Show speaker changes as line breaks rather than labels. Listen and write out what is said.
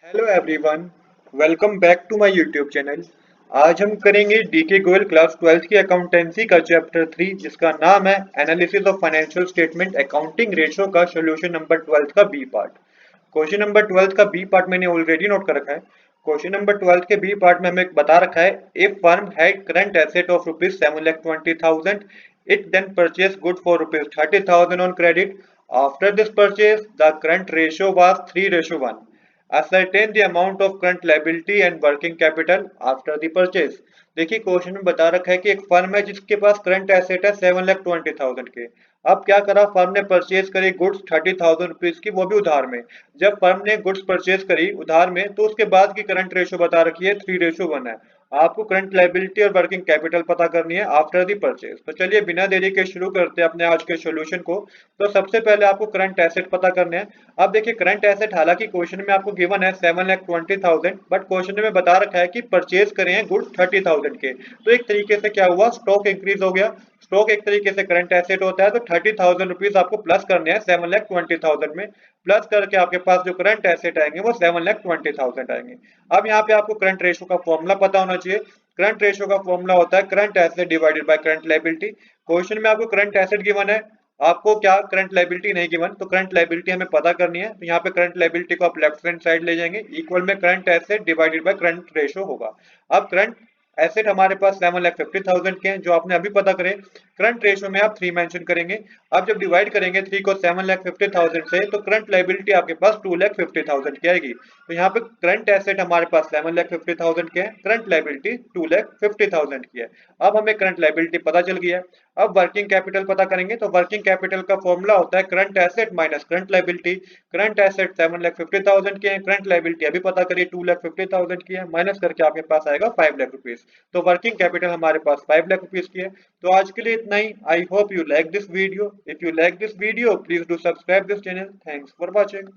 Hello everyone, welcome back to my YouTube channel. आज हम करेंगे डीके गोयल क्लास 12th की अकाउंटेंसी का चैप्टर 3 जिसका नाम है analysis of financial statement accounting ratio का सोल्यूशन नंबर 12 का बी पार्ट। क्वेश्चन नंबर 12 का बी पार्ट मैंने ऑलरेडी नोट कर रखा है। क्वेश्चन नंबर 12 के बी पार्ट में हमें बता रखा है if firm had current asset of rupees 7,20,000 it then purchased good for rupees 30,000 on credit. After this purchase the current ratio was 3:1. Ascertain the amount of current liability and working capital after the purchase। देखिए question में बता रखा है कि एक firm है जिसके पास current asset है 7,20,000 के। अब क्या करा, फर्म ने परचेज करी गुड्स 30,000 रुपीज की, वो भी उधार में। जब फर्म ने गुड्स परचेज करी उधार में तो उसके बाद की करंट रेशो बता रखी है 3:1 है। आपको करंट लायबिलिटी और वर्किंग कैपिटल पता करनी है आफ्टर दी परचेज। तो चलिए बिना देरी के शुरू करते हैं अपने आज के सॉल्यूशन को। तो सबसे पहले आपको करंट एसेट पता करने हैं। अब देखिए करंट एसेट हालांकि क्वेश्चन में आपको गिवन है 7,20,000, बट क्वेश्चन में बता रखा है कि परचेज करे हैं गुड्स 30,000 के। तो एक तरीके से क्या हुआ, स्टॉक इंक्रीज हो गया। स्टॉक एक तरीके से करंट एसेट होता है, तो 30,000 रुपीज आपको प्लस करने हैं 7,20,000 में। प्लस करके आपके पास जो करंट एसेट आएंगे वो 7,20,000 आएंगे। अब यहाँ पे आपको करंट रेशो का फॉर्मूला पता होना चाहिए। करंट रेशो का फॉर्मूला होता है current asset divided by current liability. Question में आपको करंट एसेट गिवन है, आपको क्या करंट लायबिलिटी नहीं गिवन, तो करंट लायबिलिटी हमें पता करनी है। तो यहाँ पे करंट लायबिलिटी को आप लेफ्ट हैंड साइड ले जाएंगे, इक्वल में current asset divided by current ratio होगा। अब करंट एसेट हमारे पास 7,50,000 के हैं जो आपने अभी पता करे। करंट रेशो में आप 3 मेंशन करेंगे। अब जब डिवाइड करेंगे 3 को 7,50,000 से तो करंट लायबिलिटी आपके पास 2,50,000 की आएगी। तो यहाँ पे करंट एसेट हमारे पास 7,50,000 के हैं, करंट लायबिलिटी 2,50,000 की है। अब हमें करंट लायबिलिटी पता चल गया है। अब वर्किंग कैपिटल पता करेंगे, तो वर्किंग कैपिटल का फॉर्मूला होता है current asset minus current liability. Current asset 7,50,000 के हैं, करंट लायबिलिटी अभी पता करिए 2,50,000 की है, माइनस करके आपके पास आएगा 5 लाख रुपीज। तो वर्किंग कैपिटल हमारे पास 5 लाख रुपीज की है। तो आज के लिए इतना ही। I hope you like this video. If you like this video please do subscribe this channel. Thanks for watching.